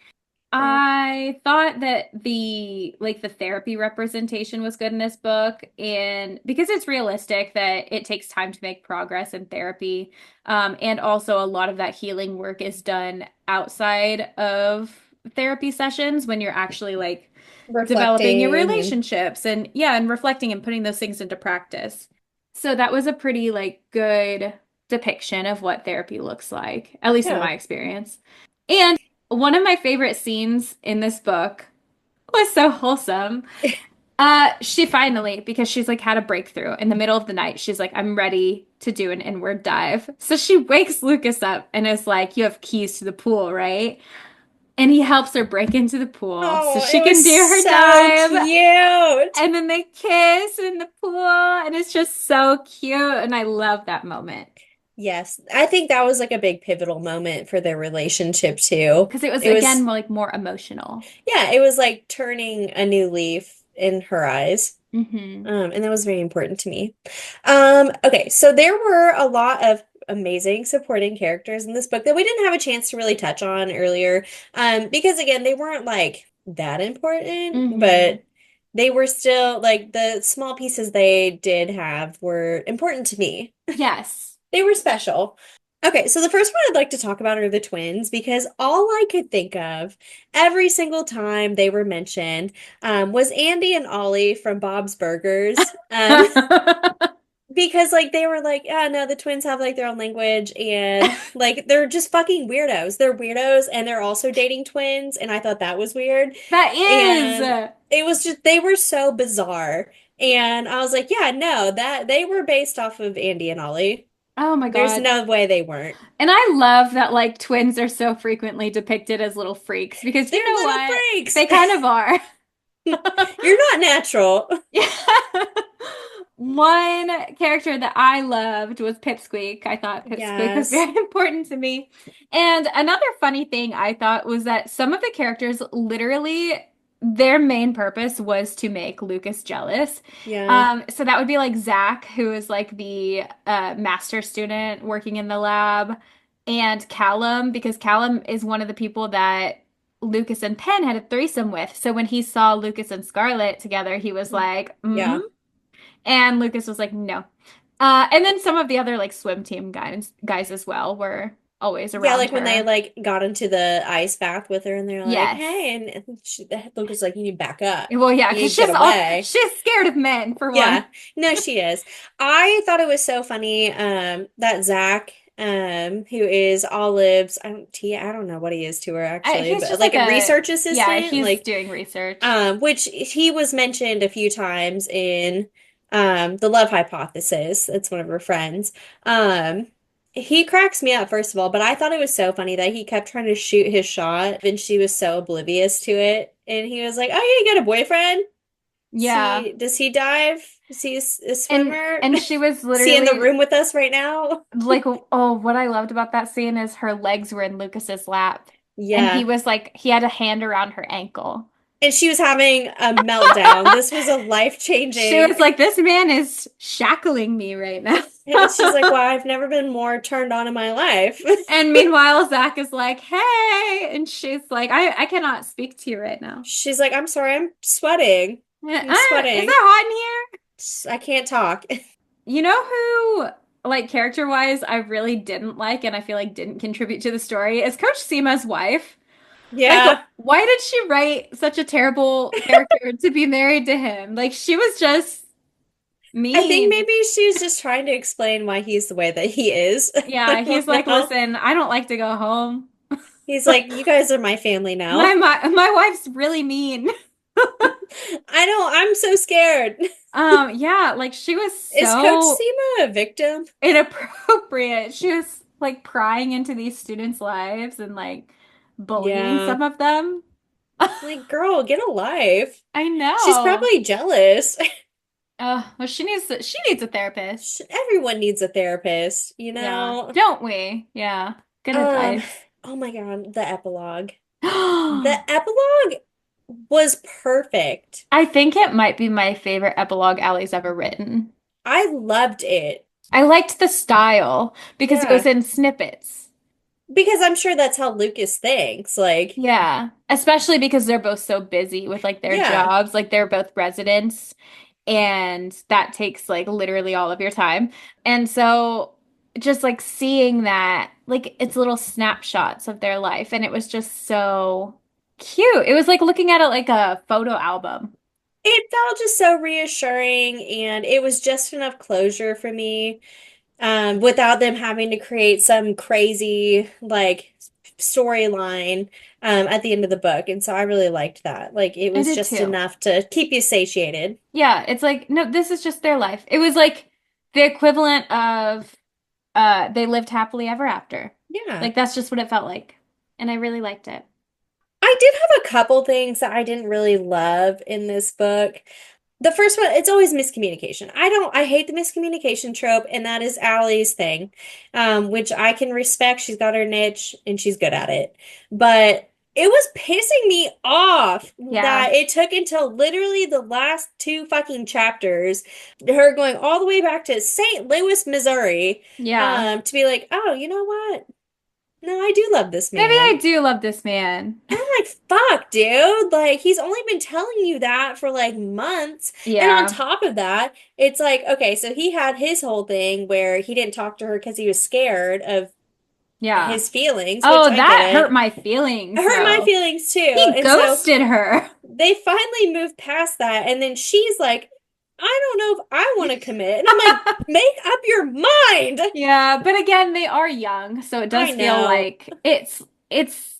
Mm, I thought that the therapy representation was good in this book, and because it's realistic that it takes time to make progress in therapy, and also a lot of that healing work is done outside of therapy sessions when you're actually like developing your reflecting and relationships and yeah, and reflecting and putting those things into practice. So that was a pretty like good depiction of what therapy looks like, at least in yeah. my experience. And one of my favorite scenes in this book was so wholesome. She finally, because she's like had a breakthrough in the middle of the night, she's like, I'm ready to do an inward dive. So she wakes Lucas up and is like, you have keys to the pool, right? And he helps her break into the pool so Oh, she it can was do her so dive. cute. And then they kiss in the pool, and it's just so cute. And I love that moment Yes, I think that was like a big pivotal moment for their relationship too. because it was It again was, more like more emotional. yeah, it was like turning a new leaf in her eyes. Hmm. And that was very important to me. Okay, so there were a lot of amazing supporting characters in this book that we didn't have a chance to really touch on earlier. Because again, they weren't like that important, Hmm. but they were still like the small pieces they did have were important to me. Yes. They were special. Okay, so the first one I'd like to talk about are the twins because all I could think of every single time they were mentioned was Andy and Ollie from Bob's Burgers. because like they were like, yeah, no, the twins have like their own language and like they're just fucking weirdos. They're weirdos and they're also dating twins, and I thought that was weird. That is. And it was just they were so bizarre. And I was like, yeah, no, that they were based off of Andy and Ollie. Oh my There's God. no way they weren't. And I love that like twins are so frequently depicted as little freaks because you They're know little what? freaks. They kind of are. You're not natural. Yeah. One character that I loved was Pipsqueak. I thought Pipsqueak was Yes. very important to me. And another funny thing I thought was that some of the characters literally their main purpose was to make Lucas jealous. Yeah. So that would be like Zach, who is like the master student working in the lab, and Callum, because Callum is one of the people that Lucas and Penn had a threesome with. So when he saw Lucas and Scarlett together, he was like, mm. Yeah. And Lucas was like, no. And then some of the other like swim team guys as well were always Yeah, around like when they her. like got into the ice bath with her and they're like, Yes. "Hey," and the head was like, "You need to back up. Well, yeah, You need because to get away." she's scared of men for Yeah. one. No, she is. I thought it was so funny that Zach who is Olive's I don't know what he is to her actually, He's but just like like a a research yeah, assistant, he's like doing research. which he was mentioned a few times in the Love Hypothesis. That's one of her friends. Um he cracks me up, first of all, but I thought it was so funny that he kept trying to shoot his shot and she was so oblivious to it. And he was like, "Oh, yeah, you got a boyfriend? Yeah. Does he dive? Is he a And swimmer? and she was Is he in the literally room with us right now?" like, oh, what I loved about that scene is her legs were in Lucas's lap, and he Yeah. was like, he had a hand around her ankle. And she was having a meltdown. This was a She was life-changing. like, this man is shackling me right now. And she's like, "Wow, I've never been more turned on in my life." And meanwhile, Zach is like, hey, and she's like, I cannot speak to you right now. She's like, "I'm sorry, I'm sweating. I'm Is it sweating. hot in here? I can't talk." You know who, like character wise, I really didn't like and I feel like didn't contribute to the story is Coach Seema's wife. Like, Yeah. why did she write such a terrible character to be married to him? Like, she was just I think mean. maybe she was just trying to explain why he's the way that he is. I Yeah, he's don't like, know. listen, I don't like to go home. He's like, "You guys are my family My now." my my wife's really mean. I know, I'm so scared. Yeah, like she was Is Coach so Seema a victim? inappropriate. She was like prying into these students' lives and like bullying Yeah. some of them. Like, girl, get a life. I She's know. probably jealous. Well, she needs a therapist. Everyone needs a therapist, you Yeah. know? Don't we? Yeah. Good Um, advice. oh my God, the epilogue. The epilogue was perfect. I think it might be my favorite epilogue Allie's ever written. I loved it. I liked the style because it was Yeah. in snippets. Because I'm sure that's how Lucas thinks. Like, Yeah, especially because they're both so busy with like their yeah. jobs. Like they're both residents and that takes like literally all of your time. And so just like seeing that, like it's little snapshots of their life and it was just so cute. It was like looking at it like a photo album. It felt just so reassuring and it was just enough closure for me. Without them having to create some crazy like storyline at the end of the book. And so I really liked that. Like it I was did just too. enough to keep you satiated. Yeah, it's like, no, this is just their life. It was like the equivalent of they lived happily ever after. Yeah. Like that's just what it felt like. And I really liked it. I did have a couple things that I didn't really love in this book. The first one, it's always miscommunication. I hate the miscommunication trope, and that is Allie's thing, which I can respect. She's got her niche and she's good at it. But it was pissing me off Yeah. that it took until literally the last two fucking chapters, her going all the way back to St. Louis, Missouri, Yeah. to be like, "Oh, you know what? No, I do love this Maybe man." I do love this man. And I'm like, "Fuck, dude. Like, he's only been telling you that for like months." And on Yeah. top of that, it's like, okay, so he had his whole thing where he didn't talk to her because he was scared of Yeah. his feelings, which Oh, I that hurt get. my It feelings hurt my though. feelings too. He And so ghosted her. they finally moved past that. And then she's like, I don't know if I want to commit. And I'm like, make up your mind. Yeah, but again, they are young, so it I does feel know. like it's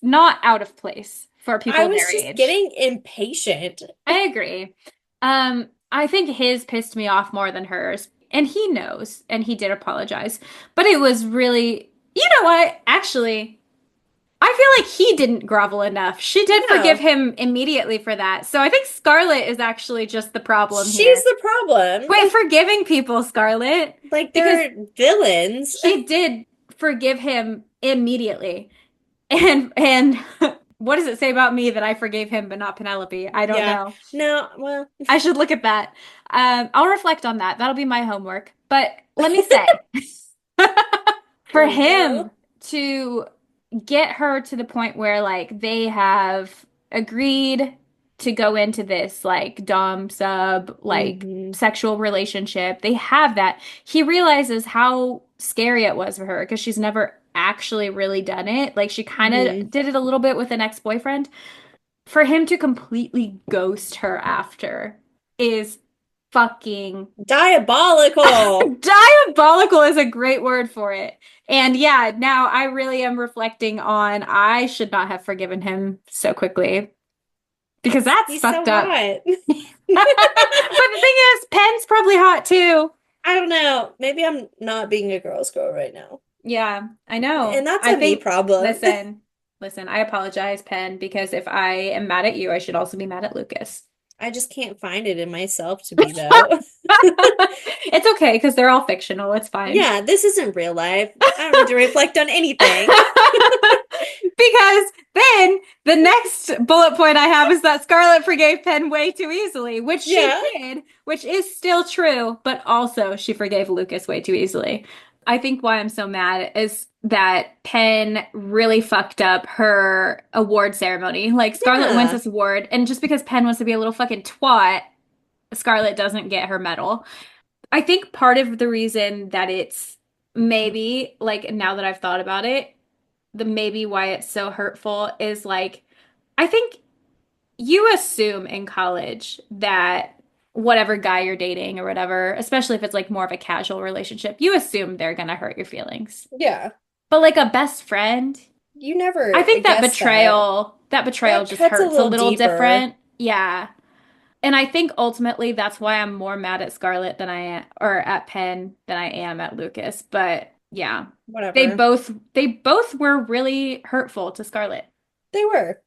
not out of place for I people was their just age. getting impatient. I agree. I think his pissed me off more than hers, and he knows, and he did apologize. But it was really, you know what? Actually, I feel like he didn't grovel enough. She did forgive No, him immediately for that. So I think Scarlett is actually just the problem she's here. the problem. Quit forgiving people, Scarlett, Like because they're villains. she did forgive him immediately. And what does it say about me that I forgave him but not Penelope? I don't Yeah. know. No, well, I should look at that. I'll reflect on that. That'll be my homework. But let me say, here for we him go. to get her to the point where like they have agreed to go into this like dom sub like Hmm. sexual relationship, they have that. He realizes how scary it was for her because she's never actually really done it. Like she kind Hmm. of did it a little bit with an ex-boyfriend. For him to completely ghost her after is fucking Diabolical. diabolical is a great word for it. And yeah, now I really am reflecting on I should not have forgiven him so quickly because that's He's so fucked up. hot. But the thing is, Penn's probably hot too. I don't know. Maybe I'm not being a girl's girl right now. Yeah, I know. And that's I a me think, problem. listen, I apologize, Penn, because if I am mad at you, I should also be mad at Lucas. I just can't find it in myself to be though. It's okay because they're all fictional. It's fine. Yeah, this isn't real life. I don't need to reflect on anything. Because then the next bullet point I have is that Scarlett forgave Penn way too easily, which she Yeah. did, which is still true, but also she forgave Lucas way too easily. I think why I'm so mad is that Penn really fucked up her award ceremony. Like Scarlett wins Yeah. this award, and just because Penn wants to be a little fucking twat, Scarlett doesn't get her medal. I think part of the reason that it's maybe like now that I've thought about it, the maybe why it's so hurtful is like I think you assume in college that whatever guy you're dating or whatever, especially if it's like more of a casual relationship, you assume they're gonna hurt your feelings. Yeah. But like a best friend, You I never think guess that. that betrayal That just cuts a hurts a little little deeper. different. Yeah. And I think ultimately that's why I'm more mad at Scarlett than I am, or at Penn than I am at Lucas. But yeah, Whatever. they both were really hurtful to Scarlett. They were.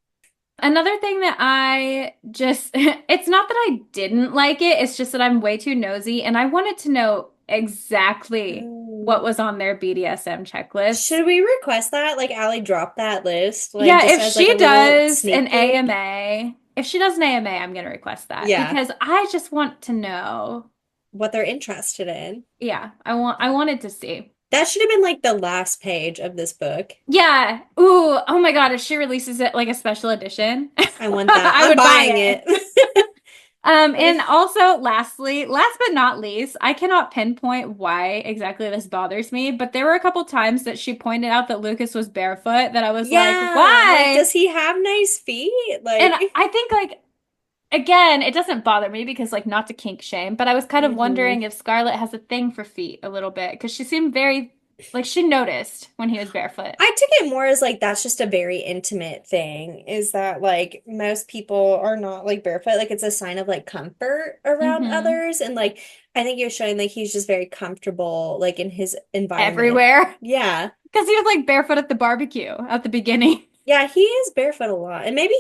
Another thing that I just it's not that I didn't like it, it's just that I'm way too nosy and I wanted to know exactly Mm. what was on their BDSM checklist. Should we request that? Like Ali drop that list, like Yeah, just if as like a she little does an sneak peek. AMA, if she does an AMA, I'm gonna request that Yeah, because I just want to know. what they're interested in. Yeah, I wanted to see. That should have been like the last page of this book. Yeah. Ooh, oh my God, if she releases it like a special edition, I want that. I I'm would buy buying it. it. And also lastly, last but not least, I cannot pinpoint why exactly this bothers me, but there were a couple times that she pointed out that Lucas was barefoot that I was like, Yeah, like why? does he have nice feet? And Like, I think like again, it doesn't bother me because like not to kink shame, but I was kind of hmm. wondering if Scarlett has a thing for feet a little bit because she seemed very like she noticed when he was barefoot. I took it more as like that's just a very intimate thing, is that like most people are not like barefoot. Like it's a sign of like comfort around Hmm. others. And like I think you're showing like he's just very comfortable like in his environment. Everywhere. Yeah. Because he was like barefoot at the barbecue at the beginning. Yeah, he is barefoot a lot. And maybe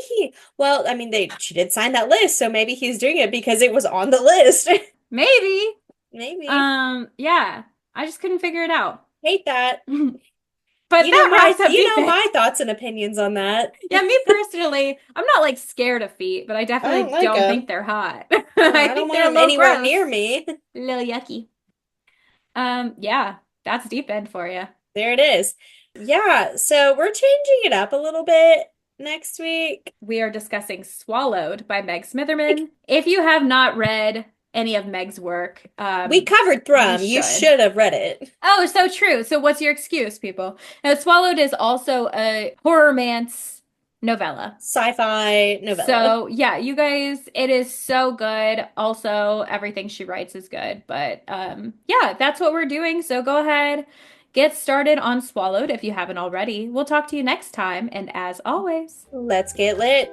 well, I mean she did sign that list, so maybe he's doing it because it was on the list. Maybe. Maybe. Yeah. I just couldn't figure it out. Hate that. But that wraps up You know defense. my thoughts and opinions on that. Yeah, me personally, I'm not like scared of feet, but I I don't definitely like don't think them. they're hot. No, I I don't think want they're a them little anywhere gross, near me. a little yucky. Yeah, that's deep end for you. There it is. Yeah, so we're changing it up a little bit next week. We are discussing Swallowed by Meg Smitherman. If you have not read any of Meg's work, We covered you Thrum. You should. should have read it. Oh, so true. So what's your excuse, people? Now, Swallowed is also a horror romance novella. sci-fi novella. So, yeah, you guys, it is so good. Also, everything she writes is good. But yeah, that's what we're doing. So go ahead, get started on Swallowed if you haven't already. We'll talk to you next time. And as always, Let's get lit.